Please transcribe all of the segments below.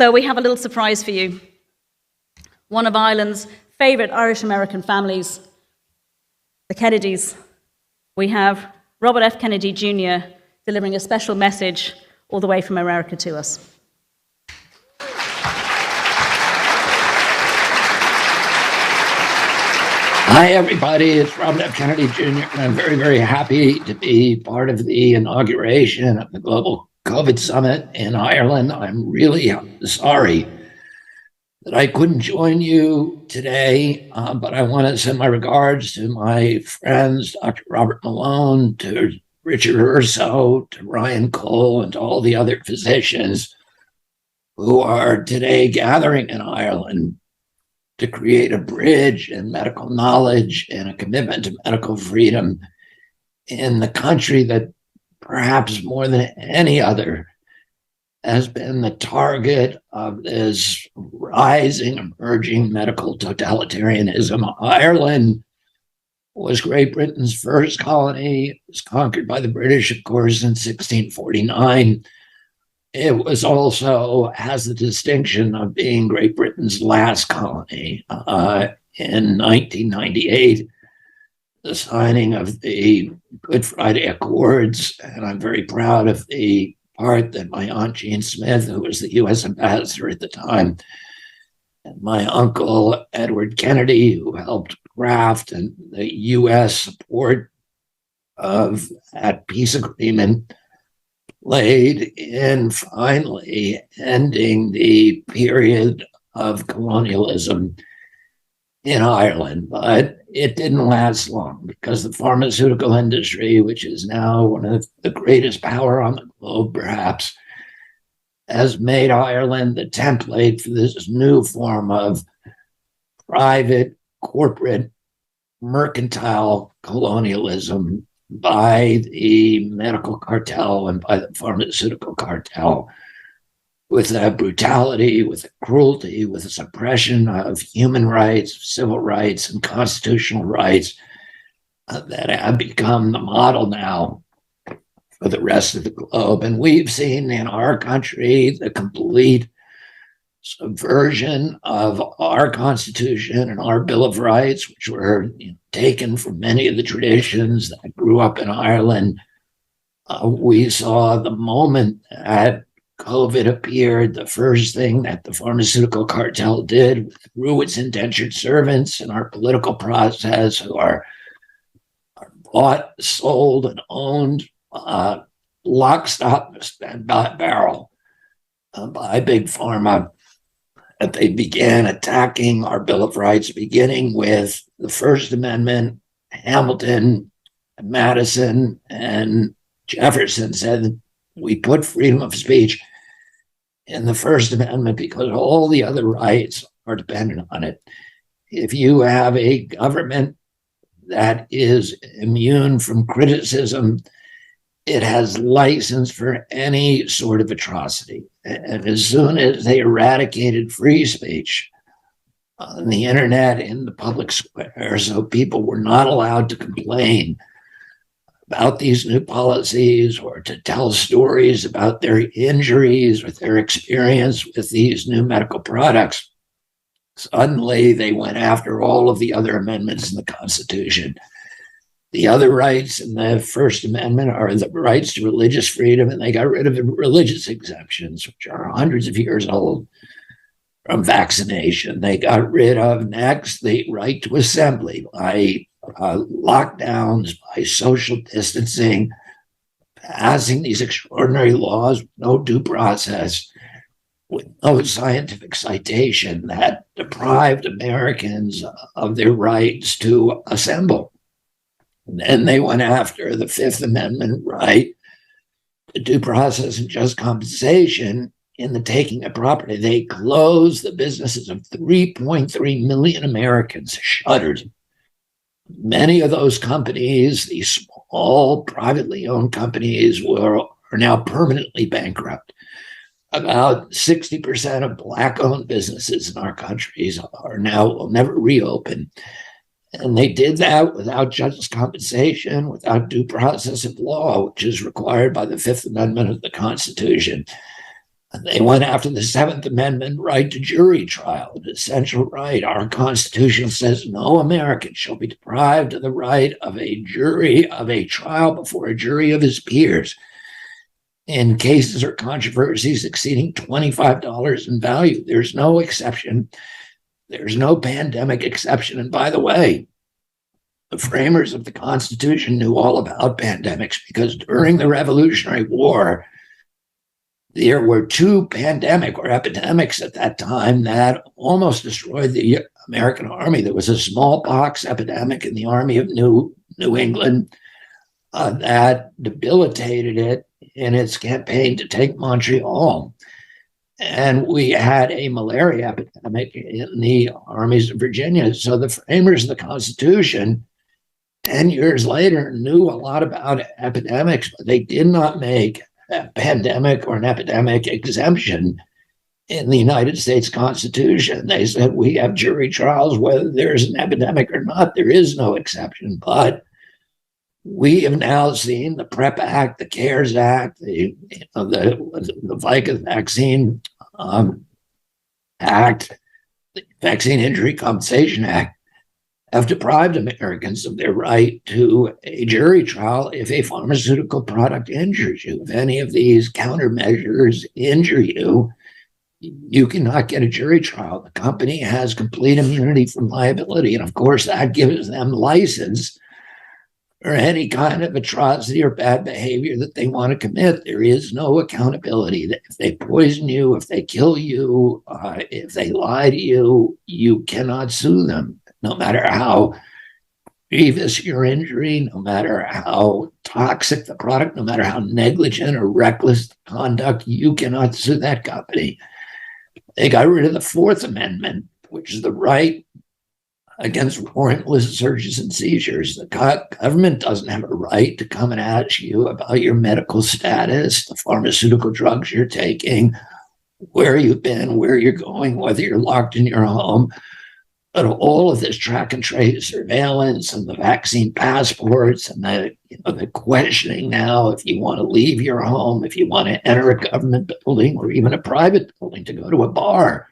So we have a little surprise for you. One of Ireland's favourite Irish-American families, the Kennedys. We have Robert F. Kennedy Jr. delivering a special message all the way from America to us. Hi, everybody. It's Robert F. Kennedy Jr., and I'm very, very happy to be part of the inauguration of the Global COVID Summit in Ireland. I'm really sorry that I couldn't join you today, but I want to send my regards to my friends, Dr. Robert Malone, to Richard Urso, to Ryan Cole, and to all the other physicians who are today gathering in Ireland to create a bridge in medical knowledge and a commitment to medical freedom in the country that perhaps more than any other has been the target of this rising, emerging medical totalitarianism. Ireland was Great Britain's first colony. It was conquered by the British, of course, in 1649. It was also has the distinction of being Great Britain's last colony. In 1998, the signing of the Good Friday Accords, and I'm very proud of the part that my Aunt Jean Smith, who was the U.S. ambassador at the time, and my uncle Edward Kennedy, who helped craft and the U.S. support of that peace agreement, played in finally ending the period of colonialism in Ireland. But it didn't last long because the pharmaceutical industry, which is now one of the greatest power on the globe, perhaps, has made Ireland the template for this new form of private, corporate, mercantile colonialism by the medical cartel and by the pharmaceutical cartel, with the brutality, with the cruelty, with the suppression of human rights, civil rights, and constitutional rights that have become the model now for the rest of the globe. And we've seen in our country the complete subversion of our Constitution and our Bill of Rights, which were taken from many of the traditions that grew up in Ireland. We saw the moment that COVID appeared, the first thing that the pharmaceutical cartel did through its indentured servants in our political process, who are bought, sold, and owned lock, stock, and barrel by Big Pharma, that they began attacking our Bill of Rights, beginning with the First Amendment. Hamilton, Madison, and Jefferson said we put freedom of speech in the First Amendment because all the other rights are dependent on it. If you have a government that is immune from criticism, it has license for any sort of atrocity. And as soon as they eradicated free speech on the internet, in the public square, so people were not allowed to complain about these new policies or to tell stories about their injuries or their experience with these new medical products, suddenly they went after all of the other amendments in the Constitution. The other rights in the First Amendment are the rights to religious freedom, and they got rid of the religious exemptions, which are hundreds of years old, from vaccination. They got rid of, next, the right to assembly by lockdowns, by social distancing, passing these extraordinary laws with no due process, with no scientific citation, that deprived Americans of their rights to assemble. And then they went after the Fifth Amendment right to due process and just compensation in the taking of property. They closed the businesses of 3.3 million Americans, shuttered. Many of those companies, these small privately owned companies, are now permanently bankrupt. About 60% of Black-owned businesses in our countries will never reopen. And they did that without just compensation, without due process of law, which is required by the Fifth Amendment of the Constitution. They went after the Seventh Amendment right to jury trial, an essential right. Our Constitution says no American shall be deprived of the right of a trial before a jury of his peers in cases or controversies exceeding $25 in value. There's no exception. There's no pandemic exception. And by the way, the framers of the Constitution knew all about pandemics because during the Revolutionary War, there were two pandemic or epidemics at that time that almost destroyed the American army. There was a smallpox epidemic in the Army of New England that debilitated it in its campaign to take Montreal. And we had a malaria epidemic in the armies of Virginia. So the framers of the Constitution, 10 years later, knew a lot about epidemics, but they did not make a pandemic or an epidemic exemption in the United States Constitution. They said we have jury trials whether there's an epidemic or not. There is no exception. But we have now seen the PrEP Act, the CARES Act, the VICA Vaccine Act, the Vaccine Injury Compensation Act, have deprived Americans of their right to a jury trial if a pharmaceutical product injures you. If any of these countermeasures injure you, you cannot get a jury trial. The company has complete immunity from liability. And of course, that gives them license for any kind of atrocity or bad behavior that they want to commit. There is no accountability. If they poison you, if they kill you, if they lie to you, you cannot sue them. No matter how grievous your injury, no matter how toxic the product, no matter how negligent or reckless conduct, you cannot sue that company. They got rid of the Fourth Amendment, which is the right against warrantless searches and seizures. The government doesn't have a right to come and ask you about your medical status, the pharmaceutical drugs you're taking, where you've been, where you're going, whether you're locked in your home. But all of this track and trace surveillance and the vaccine passports and the questioning now if you want to leave your home, if you want to enter a government building or even a private building, to go to a bar,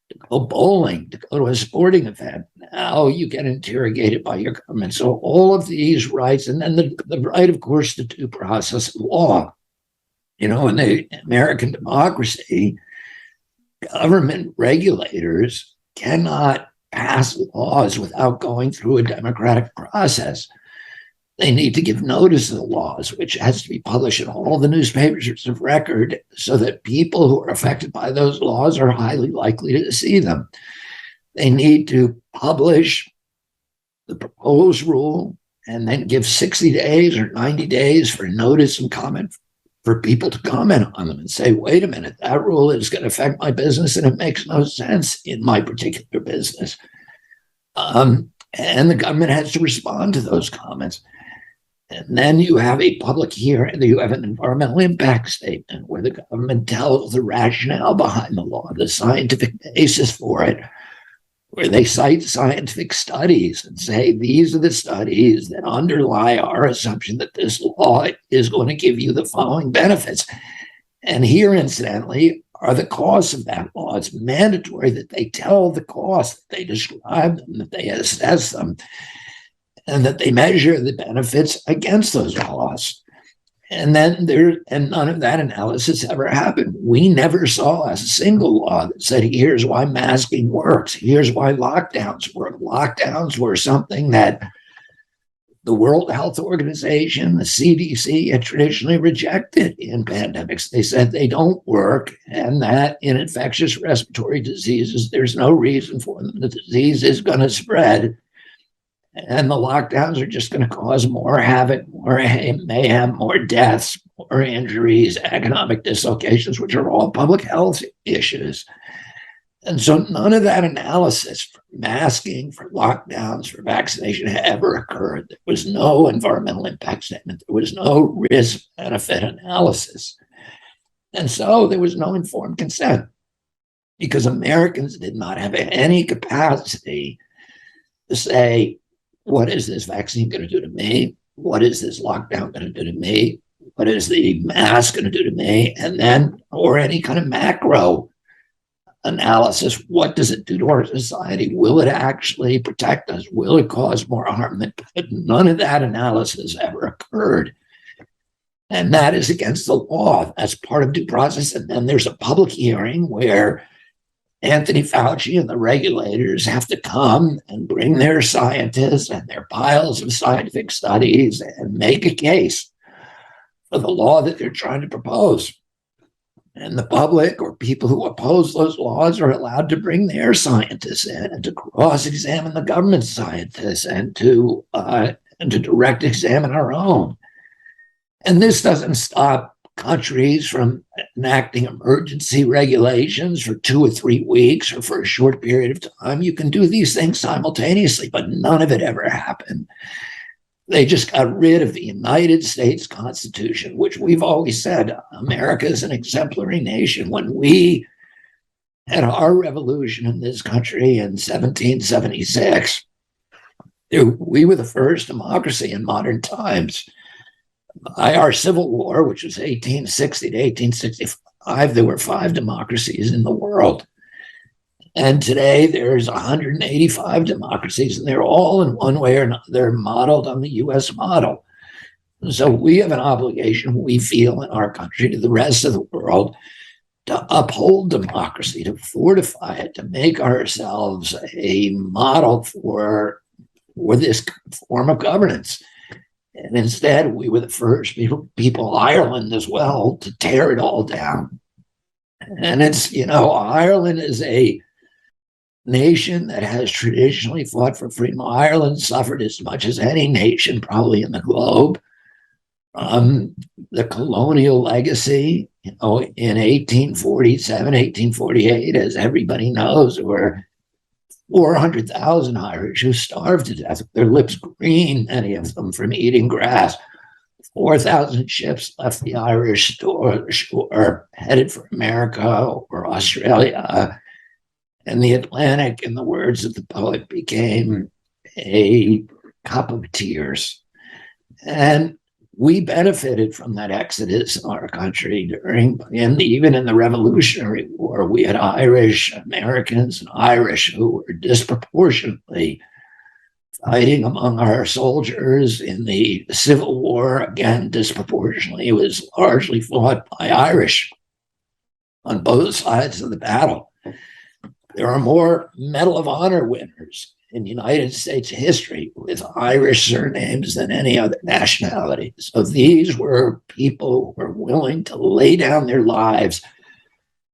to go bowling, to go to a sporting event. Now you get interrogated by your government. So all of these rights, and then the right, of course, to due process of law. In the American democracy, government regulators cannot pass laws without going through a democratic process. They need to give notice of the laws, which has to be published in all the newspapers of record so that people who are affected by those laws are highly likely to see them. They need to publish the proposed rule and then give 60 days or 90 days for notice and comment for people to comment on them and say, wait a minute, that rule is going to affect my business and it makes no sense in my particular business. And the government has to respond to those comments. And then you have a public hearing, you have an environmental impact statement where the government tells the rationale behind the law, the scientific basis for it, where they cite scientific studies and say, these are the studies that underlie our assumption that this law is going to give you the following benefits. And here, incidentally, are the costs of that law. It's mandatory that they tell the costs, that they describe them, that they assess them, and that they measure the benefits against those costs. And none of that analysis ever happened. We never saw a single law that said, here's why masking works. Here's why lockdowns work. Lockdowns were something that the World Health Organization, the CDC, had traditionally rejected in pandemics. They said they don't work, and that in infectious respiratory diseases, there's no reason for them. The disease is going to spread. And the lockdowns are just going to cause more havoc, more mayhem, more deaths, more injuries, economic dislocations, which are all public health issues. And so none of that analysis for masking, for lockdowns, for vaccination ever occurred. There was no environmental impact statement. There was no risk-benefit analysis. And so there was no informed consent because Americans did not have any capacity to say, what is this vaccine going to do to me? What is this lockdown going to do to me? what is the mask going to do to me? And then, or any kind of macro analysis, what does it do to our society? Will it actually protect us? Will it cause more harm than good? None of that analysis ever occurred. And that is against the law. That's part of due process. And then there's a public hearing where Anthony Fauci and the regulators have to come and bring their scientists and their piles of scientific studies and make a case for the law that they're trying to propose. And the public or people who oppose those laws are allowed to bring their scientists in and to cross-examine the government scientists and to direct examine our own. And this doesn't stop countries from enacting emergency regulations for 2 or 3 weeks or for a short period of time. You can do these things simultaneously, but none of it ever happened. They just got rid of the United States Constitution, which we've always said America is an exemplary nation. When we had our revolution in this country in 1776, we were the first democracy in modern times. By our Civil War, which was 1860 to 1865, there were 5 democracies in the world. And today there's 185 democracies, and they're all in one way or another modeled on the US model. So we have an obligation, we feel, in our country to the rest of the world to uphold democracy, to fortify it, to make ourselves a model for this form of governance. And instead, we were the first people, Ireland as well, to tear it all down. And it's, Ireland is a nation that has traditionally fought for freedom. Ireland suffered as much as any nation probably in the globe. The colonial legacy, in 1847, 1848, as everybody knows, were 400,000 Irish who starved to death, with their lips green, many of them from eating grass. 4,000 ships left the Irish shore, headed for America or Australia. And the Atlantic, in the words of the poet, became a cup of tears. And we benefited from that exodus in our country and even in the Revolutionary War. We had Irish Americans and Irish who were disproportionately fighting among our soldiers. In the Civil War, again, disproportionately, it was largely fought by Irish on both sides of the battle. There are more Medal of Honor winners in United States history with Irish surnames than any other nationality. So these were people who were willing to lay down their lives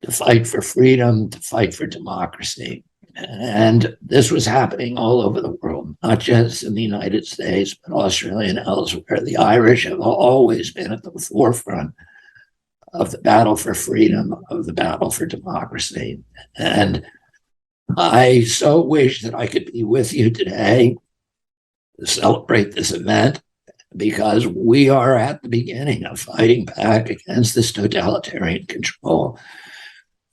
to fight for freedom, to fight for democracy. And this was happening all over the world, not just in the United States, but Australia and elsewhere. The Irish have always been at the forefront of the battle for freedom, of the battle for democracy. And I so wish that I could be with you today to celebrate this event, because we are at the beginning of fighting back against this totalitarian control.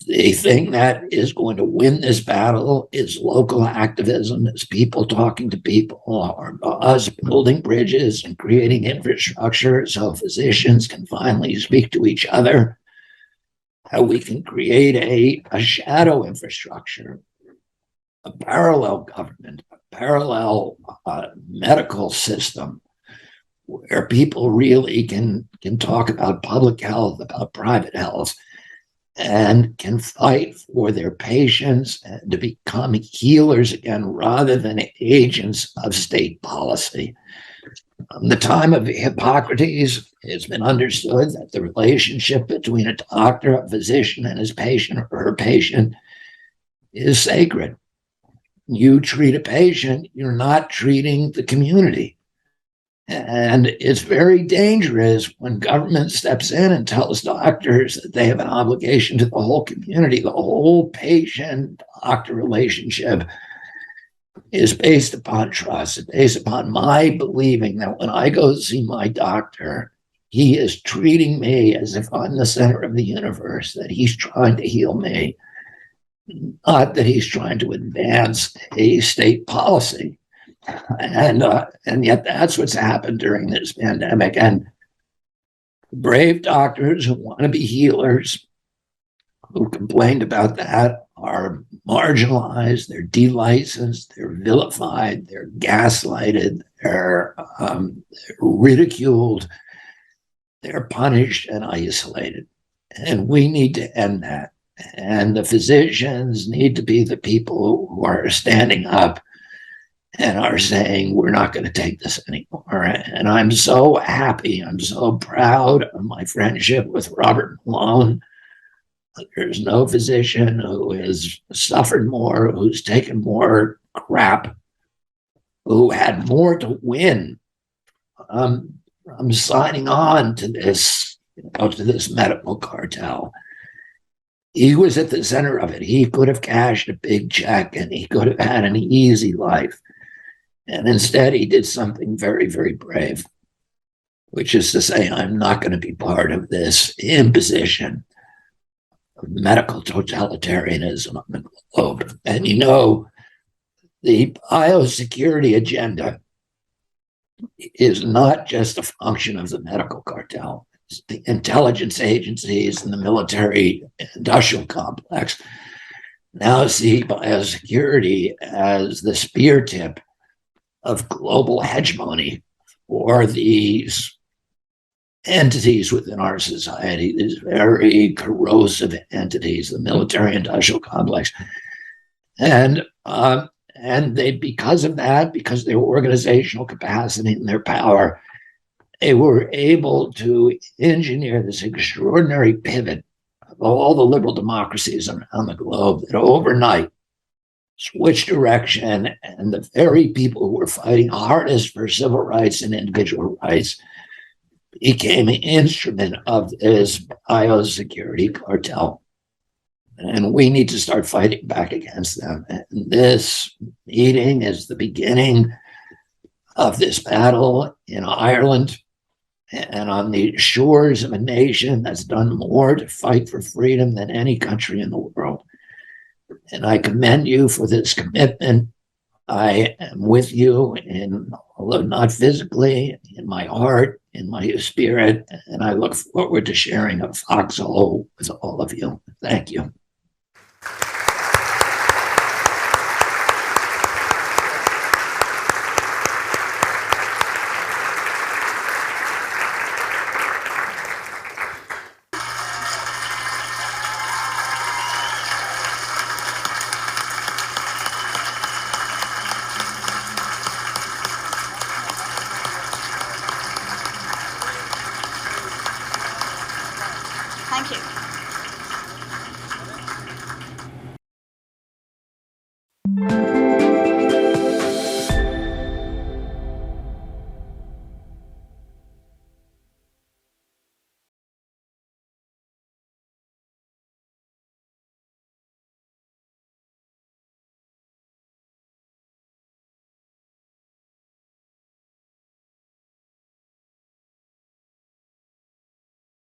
The thing that is going to win this battle is local activism, is people talking to people, or us building bridges and creating infrastructure so physicians can finally speak to each other. How we can create a shadow infrastructure, a parallel government, a parallel medical system where people really can talk about public health, about private health, and can fight for their patients and to become healers again rather than agents of state policy. From the time of Hippocrates, it's been understood that the relationship between a doctor, a physician, and his patient or her patient is sacred. You treat a patient, you're not treating the community. And it's very dangerous when government steps in and tells doctors that they have an obligation to the whole community. The whole patient-doctor relationship is based upon trust. It's based upon my believing that when I go to see my doctor, he is treating me as if I'm the center of the universe, that he's trying to heal me, not that he's trying to advance a state policy. And yet that's what's happened during this pandemic. And brave doctors who want to be healers, who complained about that, are marginalized, they're delicensed, they're vilified, they're gaslighted, they're ridiculed, they're punished and isolated. And we need to end that. And the physicians need to be the people who are standing up and are saying, we're not going to take this anymore. And I'm so happy, I'm so proud of my friendship with Robert Malone. There's no physician who has suffered more, who's taken more crap, who had more to win. I'm signing on to this, to this medical cartel. He was at the center of it. He could have cashed a big check and he could have had an easy life. And instead, he did something very, very brave, which is to say, I'm not going to be part of this imposition of medical totalitarianism on the globe. And you know, the biosecurity agenda is not just a function of the medical cartel. It's the intelligence agencies and the military industrial complex now see biosecurity as the spear tip of global hegemony for these entities within our society, these very corrosive entities, the military industrial complex. And they, because of that, because their organizational capacity and their power, they were able to engineer this extraordinary pivot of all the liberal democracies around the globe that overnight switched direction, and the very people who were fighting hardest for civil rights and individual rights became an instrument of this biosecurity cartel. And we need to start fighting back against them. And this meeting is the beginning of this battle in Ireland and on the shores of a nation that's done more to fight for freedom than any country in the world. And I commend you for this commitment. I am with you, although not physically, in my heart, in my spirit, and I look forward to sharing a foxhole with all of you. Thank you.